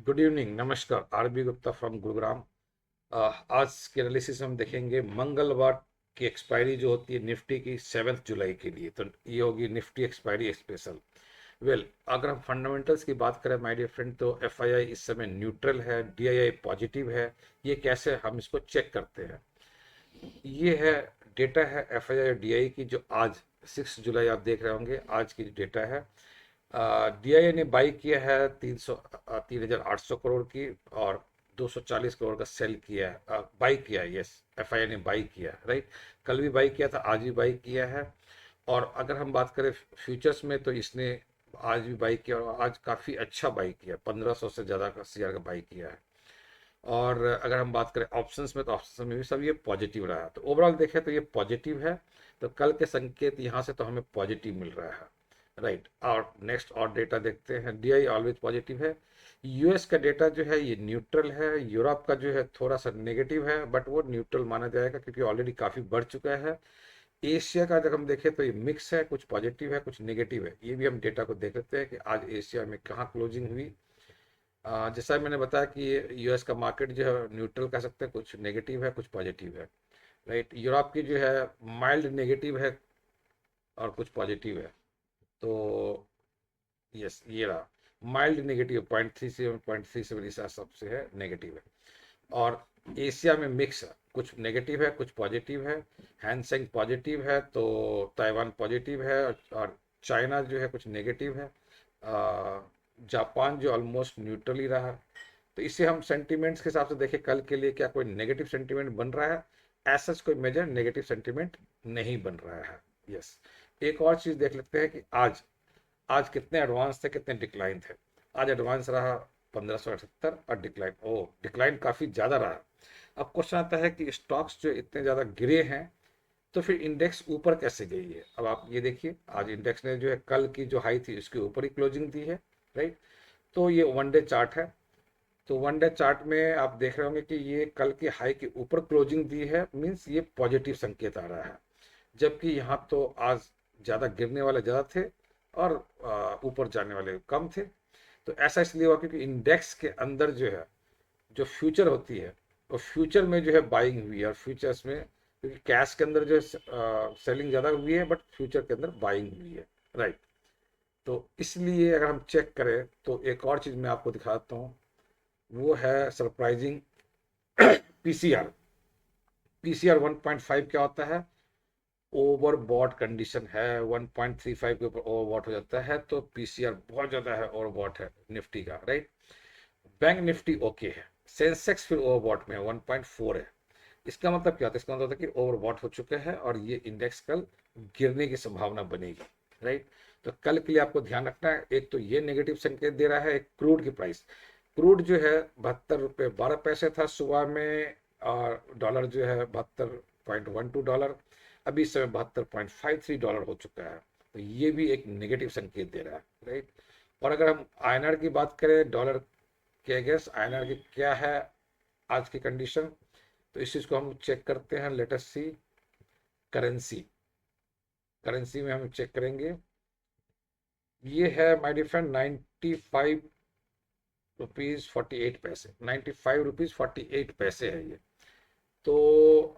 Good evening, नमस्कार। RB Gupta from Gurugram. आज के एनालिसिस में हम देखेंगे मंगलवार की एक्सपायरी जो होती है निफ्टी की 7 जुलाई के लिए। तो ये होगी निफ्टी एक्सपायरी स्पेशल। अगर हम फंडामेंटल्स की बात करें माय डियर फ्रेंड, तो एफआईआई इस समय न्यूट्रल है, डीआईआई पॉजिटिव है। ये कैसे हम इसको चेक करते हैं? ये है डेटा है एफआईआई और डीआई की, जो आज 6 जुलाई आप देख रहे होंगे। आज की डेटा है। डीआईए ने बाई किया है 3,800 करोड़ की, और 240 करोड़ का सेल किया है, बाई किया है। यस, एफआईआई ने बाई किया है, राइट। कल भी बाई किया था, आज भी बाई किया है। और अगर हम बात करें फ्यूचर्स में, तो इसने आज भी बाई किया और आज काफ़ी अच्छा बाई किया, 1500 से ज़्यादा का शेयर का बाई किया है। और अगर हम बात करें ऑप्शंस में, तो ऑप्शंस में भी सब ये पॉजिटिव रहा है। तो ओवरऑल देखें तो ये पॉजिटिव है। तो कल के संकेत यहाँ से तो हमें पॉजिटिव मिल रहा है, राइट। और नेक्स्ट और डेटा देखते हैं। डीआई ऑलवेज पॉजिटिव है। यूएस का डेटा जो है ये न्यूट्रल है। यूरोप का जो है थोड़ा सा नेगेटिव है, बट वो न्यूट्रल माना जाएगा क्योंकि ऑलरेडी काफ़ी बढ़ चुका है। एशिया का जब हम देखें तो ये मिक्स है, कुछ पॉजिटिव है कुछ नेगेटिव है। ये भी हम डेटा को देख लेते हैं कि आज एशिया में कहाँ क्लोजिंग हुई। जैसा मैंने बताया कि यूएस का मार्केट जो है न्यूट्रल कह सकते हैं, कुछ नेगेटिव है कुछ पॉजिटिव है, राइट। यूरोप की जो है माइल्ड नेगेटिव है और कुछ पॉजिटिव है। तो यस, ये रहा माइल्ड नेगेटिव, 0.37 इस हिसाब से है, नेगेटिव है। और एशिया में मिक्स है, कुछ नेगेटिव है कुछ पॉजिटिव है। हैंगसेंग पॉजिटिव है, तो ताइवान पॉजिटिव है, और चाइना जो है कुछ नेगेटिव है। जापान जो ऑलमोस्ट न्यूट्रल ही रहा। तो इसे हम सेंटीमेंट्स के हिसाब से देखें, कल के लिए क्या कोई नेगेटिव सेंटीमेंट बन रहा है? ऐसा कोई मेजर नेगेटिव सेंटीमेंट नहीं बन रहा है। यस। एक और चीज़ देख लेते हैं कि आज आज कितने एडवांस थे कितने डिक्लाइन थे। आज एडवांस रहा 1578, और डिक्लाइन काफ़ी ज़्यादा रहा। अब क्वेश्चन आता है कि स्टॉक्स जो इतने ज़्यादा गिरे हैं, तो फिर इंडेक्स ऊपर कैसे गई है? अब आप ये देखिए, आज इंडेक्स ने जो है कल की जो हाई थी उसके ऊपर ही क्लोजिंग दी है, राइट। तो ये वन डे चार्ट है। तो वन डे चार्ट में आप देख रहे होंगे कि ये कल की हाई के ऊपर क्लोजिंग दी है, मीन्स ये पॉजिटिव संकेत आ रहा है। जबकि यहाँ तो आज ज़्यादा गिरने वाले ज़्यादा थे और ऊपर जाने वाले कम थे। तो ऐसा इसलिए हुआ क्योंकि इंडेक्स के अंदर जो है, जो फ्यूचर होती है, वो फ्यूचर में जो है बाइंग हुई है, और फ्यूचर्स में क्योंकि कैश के अंदर जो है सेलिंग ज़्यादा हुई है, बट फ्यूचर के अंदर बाइंग हुई है, राइट। तो इसलिए अगर हम चेक करें तो एक और चीज़ मैं आपको दिखाता हूँ, वो है सरप्राइजिंग पीसीआर। पीसीआर 1.5 क्या होता है? ओवरबॉट कंडीशन है। 1.35 के ऊपर ओवरबॉट हो जाता है तो पीसीआर बहुत ज़्यादा है, ओवरबॉट है निफ्टी का, राइट। बैंक निफ्टी ओके है। सेंसेक्स फिर ओवरबॉट में है, 1.4 है। इसका मतलब क्या होता है? इसका मतलब होता है कि ओवरबॉट हो चुके हैं और ये इंडेक्स कल गिरने की संभावना बनेगी, राइट। तो कल के लिए आपको ध्यान रखना है, एक तो ये नेगेटिव संकेत दे रहा है। एक क्रूड की प्राइस, क्रूड जो है 72 रुपये 12 पैसे था सुबह में, और डॉलर जो है 72.12 डॉलर। अभी इस समय $72.53 हो चुका है। तो ये भी एक नेगेटिव संकेत दे रहा है, राइट। और अगर हम आईएनआर की बात करें, डॉलर के अगेंस्ट आईएनआर की क्या है आज की कंडीशन, तो इस चीज़ को हम चेक करते हैं। लेट अस सी करेंसी। करेंसी में हम चेक करेंगे, ये है माय डियर फ्रेंड 95 रुपीज़ 48 पैसे। 95 रुपीज़ 48 पैसे है ये। तो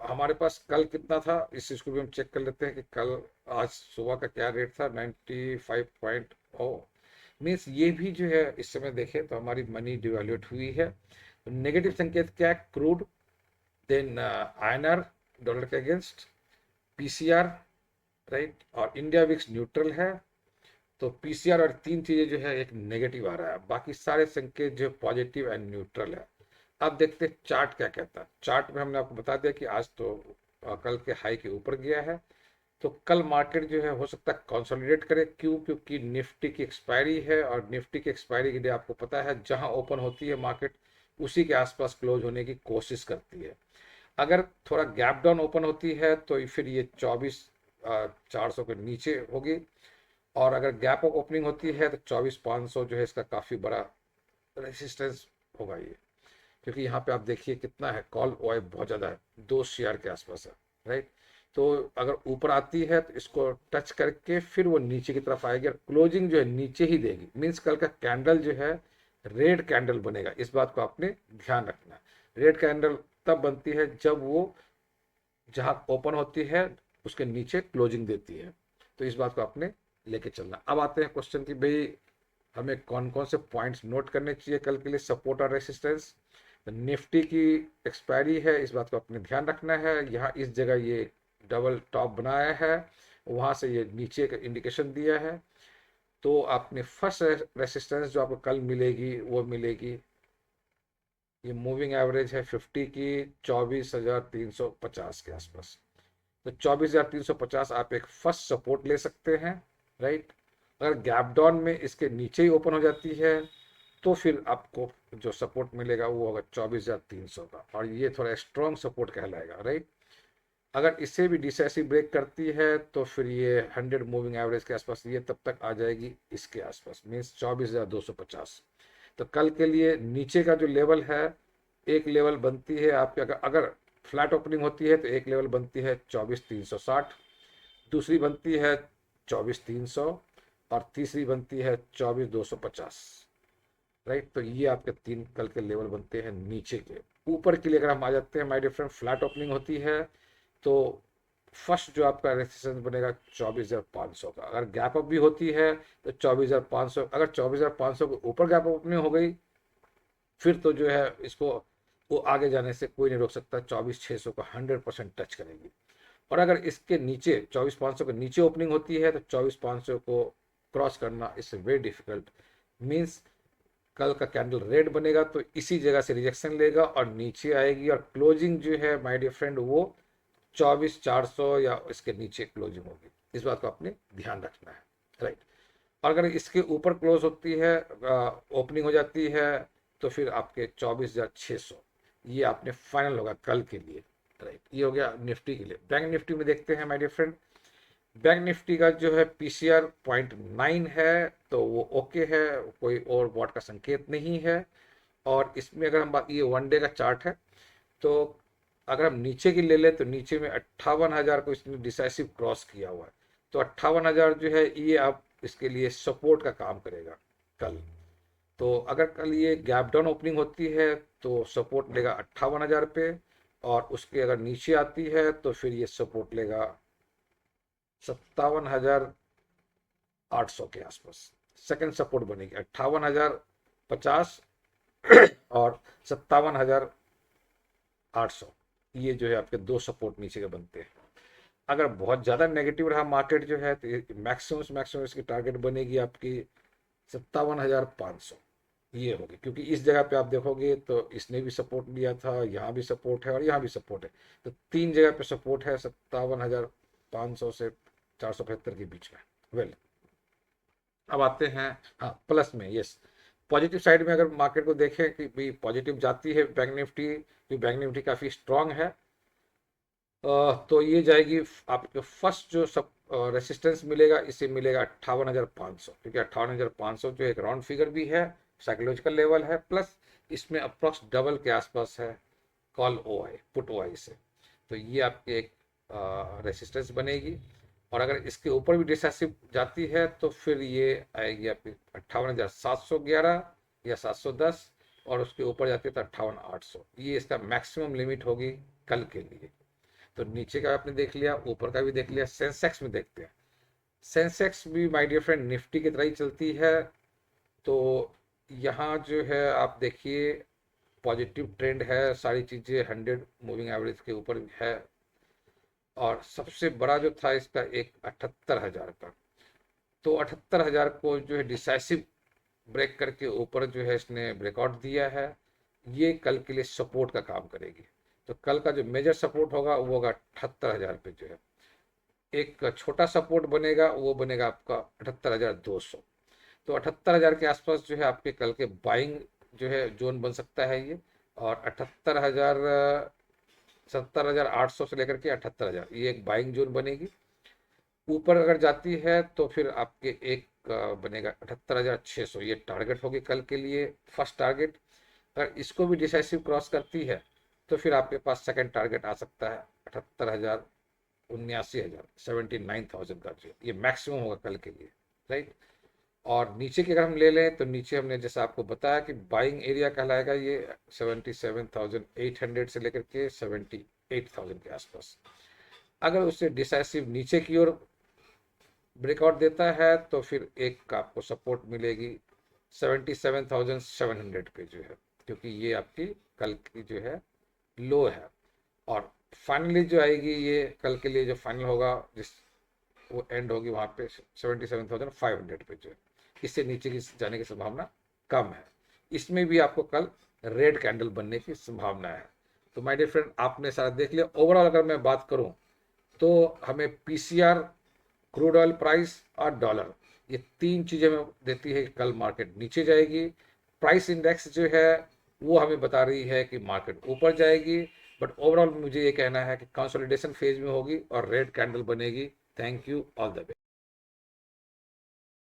हमारे पास कल कितना था, इस चीज़ को भी हम चेक कर लेते हैं कि कल आज सुबह का क्या रेट था। 95.0, मीन्स ये भी जो है इस समय देखें तो हमारी मनी डिवैल्यूट हुई है। तो नेगेटिव संकेत क्या है? क्रूड, देन आईएनआर डॉलर के अगेंस्ट, पीसीआर, राइट, और इंडिया विक्स न्यूट्रल है। तो पीसीआर और तीन चीजें जो है एक नेगेटिव आ रहा है, बाकी सारे संकेत जो पॉजिटिव एंड न्यूट्रल है। अब देखते हैं चार्ट क्या कहता है। चार्ट में हमने आपको बता दिया कि आज तो कल के हाई के ऊपर गया है। तो कल मार्केट जो है हो सकता है कंसोलिडेट करे। क्यों? क्योंकि निफ्टी की एक्सपायरी है, और निफ्टी की एक्सपायरी के लिए आपको पता है जहां ओपन होती है मार्केट उसी के आसपास क्लोज होने की कोशिश करती है। अगर थोड़ा गैप डाउन ओपन होती है तो फिर ये 24,400 के नीचे होगी। और अगर गैप अप ओपनिंग होती है तो 24,500 जो है इसका काफ़ी बड़ा रेसिस्टेंस होगा ये। क्योंकि यहाँ पे आप देखिए कितना है, कॉल ओआई बहुत ज़्यादा है, 2 शेयर के आसपास है, राइट। तो अगर ऊपर आती है तो इसको टच करके फिर वो नीचे की तरफ आएगी, और क्लोजिंग जो है नीचे ही देगी। मीन्स कल का कैंडल जो है रेड कैंडल बनेगा, इस बात को आपने ध्यान रखना है। रेड कैंडल तब बनती है जब वो जहां ओपन होती है उसके नीचे क्लोजिंग देती है, तो इस बात को आपने लेके चलना। अब आते हैं क्वेश्चन की भाई हमें कौन कौन से पॉइंट्स नोट करने चाहिए कल के लिए, सपोर्ट और रेसिस्टेंस। निफ्टी की एक्सपायरी है, इस बात को आपने ध्यान रखना है। यहाँ इस जगह ये डबल टॉप बनाया है, वहां से ये नीचे का इंडिकेशन दिया है, तो आपने फर्स्ट रेसिस्टेंस जो आपको कल मिलेगी वो मिलेगी, ये मूविंग एवरेज है 50 की 24,350 के आसपास। तो 24,350 आप एक फर्स्ट सपोर्ट ले सकते हैं, राइट। अगर गैप डाउन में इसके नीचे ही ओपन हो जाती है तो फिर आपको जो सपोर्ट मिलेगा वो होगा 24,300 का, और ये थोड़ा स्ट्रॉन्ग सपोर्ट कहलाएगा, राइट। अगर इसे भी डिसेसिव ब्रेक करती है तो फिर ये 100 मूविंग एवरेज के आसपास ये तब तक आ जाएगी इसके आसपास, मीन्स 24,250। तो कल के लिए नीचे का जो लेवल है, एक लेवल बनती है आपके, अगर फ्लैट ओपनिंग होती है तो एक लेवल बनती है 24,360, दूसरी बनती है 24,300, और तीसरी बनती है 24,250, राइट। तो ये आपके तीन कल के लेवल बनते हैं नीचे के। ऊपर के लिए अगर हम आ जाते हैं my dear friend, flat opening होती है तो फर्स्ट जो आपका रेजिस्टेंस बनेगा 24,500 का। अगर गैप अप भी होती है तो 24,500, अगर 24,500 के ऊपर गैप अप ओपनिंग हो गई फिर तो जो है इसको वो आगे जाने से कोई नहीं रोक सकता, 24,600 का 100% टच करेगी। और अगर इसके नीचे 24,500 के नीचे ओपनिंग होती है तो 24,500 को क्रॉस करना इट्स वेरी डिफिकल्ट। मीन्स कल का कैंडल रेड बनेगा तो इसी जगह से रिजेक्शन लेगा और नीचे आएगी, और क्लोजिंग जो है माय डियर फ्रेंड वो 24,400 या इसके नीचे क्लोजिंग होगी, इस बात को आपने ध्यान रखना है, राइट। और अगर इसके ऊपर क्लोज होती है, ओपनिंग हो जाती है, तो फिर आपके 24,600 ये आपने फाइनल होगा कल के लिए, राइट। ये हो गया निफ्टी के लिए। बैंक निफ्टी में देखते हैं my dear friend, bank Nifty का जो है पीसीआर 0.9 है, तो वो ओके है, कोई और वॉट का संकेत नहीं है। और इसमें अगर हम बात, ये वन डे का चार्ट है, तो अगर हम नीचे की ले लें तो नीचे में 58,000 को इसने डिसाइसिव क्रॉस किया हुआ है, तो 58,000 जो है ये अब इसके लिए सपोर्ट का काम करेगा कल। तो अगर कल ये गैप डाउन ओपनिंग होती है तो सपोर्ट लेगा 58,000 पे, और उसके अगर नीचे आती है तो फिर ये सपोर्ट लेगा 57,800 के आसपास। सेकंड सपोर्ट बनेगी 58,050 और 57,800, ये जो है आपके दो सपोर्ट नीचे के बनते हैं। अगर बहुत ज़्यादा नेगेटिव रहा मार्केट जो है तो मैक्सिमम मैक्सिमम इसकी टारगेट बनेगी आपकी 57,500, ये होगी। क्योंकि इस जगह पे आप देखोगे तो इसने भी सपोर्ट लिया था, यहाँ भी सपोर्ट है और यहाँ भी सपोर्ट है, तो तीन जगह पे सपोर्ट है 57,500 से 475 के बीच में। वेल, अब आते हैं, हाँ प्लस में, यस, पॉजिटिव साइड में अगर मार्केट को देखें कि भाई पॉजिटिव जाती है बैंक निफ्टी, क्योंकि बैंक निफ्टी काफ़ी स्ट्रांग है, तो ये जाएगी आपके फर्स्ट जो सब रेसिस्टेंस मिलेगा, इसे मिलेगा 58,500, क्योंकि 58,500 जो एक राउंड फिगर भी है, साइकोलॉजिकल लेवल है, प्लस इसमें अप्रॉक्स डबल के आसपास है कॉल ओ आई पुट ओ आई से, तो ये आपकी एक रेसिस्टेंस बनेगी। और अगर इसके ऊपर भी डिसेसिव जाती है तो फिर ये आएगी आपकी 58,711 या 710, और उसके ऊपर जाती है तो 58,800, ये इसका मैक्सिमम लिमिट होगी कल के लिए। तो नीचे का आपने देख लिया, ऊपर का भी देख लिया। सेंसेक्स में देखते हैं, सेंसेक्स भी माय डियर फ्रेंड निफ्टी की तरह ही चलती है। तो यहाँ जो है आप देखिए पॉजिटिव ट्रेंड है, सारी चीज़ें 100 मूविंग एवरेज के ऊपर है, और सबसे बड़ा जो था इसका एक 78,000 का, तो 78,000 को जो है डिसाइसिव ब्रेक करके ऊपर जो है इसने ब्रेकआउट दिया है, ये कल के लिए सपोर्ट का काम करेगी। तो कल का जो मेजर सपोर्ट होगा वो होगा 78,000 पे, जो है एक छोटा सपोर्ट बनेगा वो बनेगा आपका 78,200। तो 78,000 के आसपास जो है आपके कल के बाइंग जो है जोन बन सकता है ये, और 78,000 70,800 से लेकर के 78,000 ये एक बाइंग जोन बनेगी। ऊपर अगर जाती है तो फिर आपके एक बनेगा 78,600, ये टारगेट होगी कल के लिए फर्स्ट टारगेट। अगर इसको भी डिसाइसिव क्रॉस करती है तो फिर आपके पास सेकंड टारगेट आ सकता है 78,000, 79,000, 79,000 का, जो ये मैक्सिमम होगा कल के लिए, राइट। और नीचे की अगर हम ले लें तो नीचे हमने जैसा आपको बताया कि बाइंग एरिया कहलाएगा ये 77,800 से लेकर के 78,000 के आसपास। अगर उससे डिसाइसिव नीचे की ओर ब्रेकआउट देता है तो फिर एक आपको सपोर्ट मिलेगी 77,700 पे जो है, क्योंकि ये आपकी कल की जो है लो है। और फाइनली जो आएगी ये कल के लिए जो फाइनल होगा, जिस वो एंड होगी वहाँ पे 77,500 पे जो है, इससे नीचे की जाने की संभावना कम है। इसमें भी आपको कल रेड कैंडल बनने की संभावना है। तो माय डियर फ्रेंड, आपने सारा देख लिया। ओवरऑल अगर मैं बात करूं तो हमें पीसीआर, क्रूड ऑयल प्राइस और डॉलर, ये तीन चीज़ें हमें देती है कि कल मार्केट नीचे जाएगी। प्राइस इंडेक्स जो है वो हमें बता रही है कि मार्केट ऊपर जाएगी। बट ओवरऑल मुझे ये कहना है कि कंसोलिडेशन फेज में होगी और रेड कैंडल बनेगी। Thank you, all the best.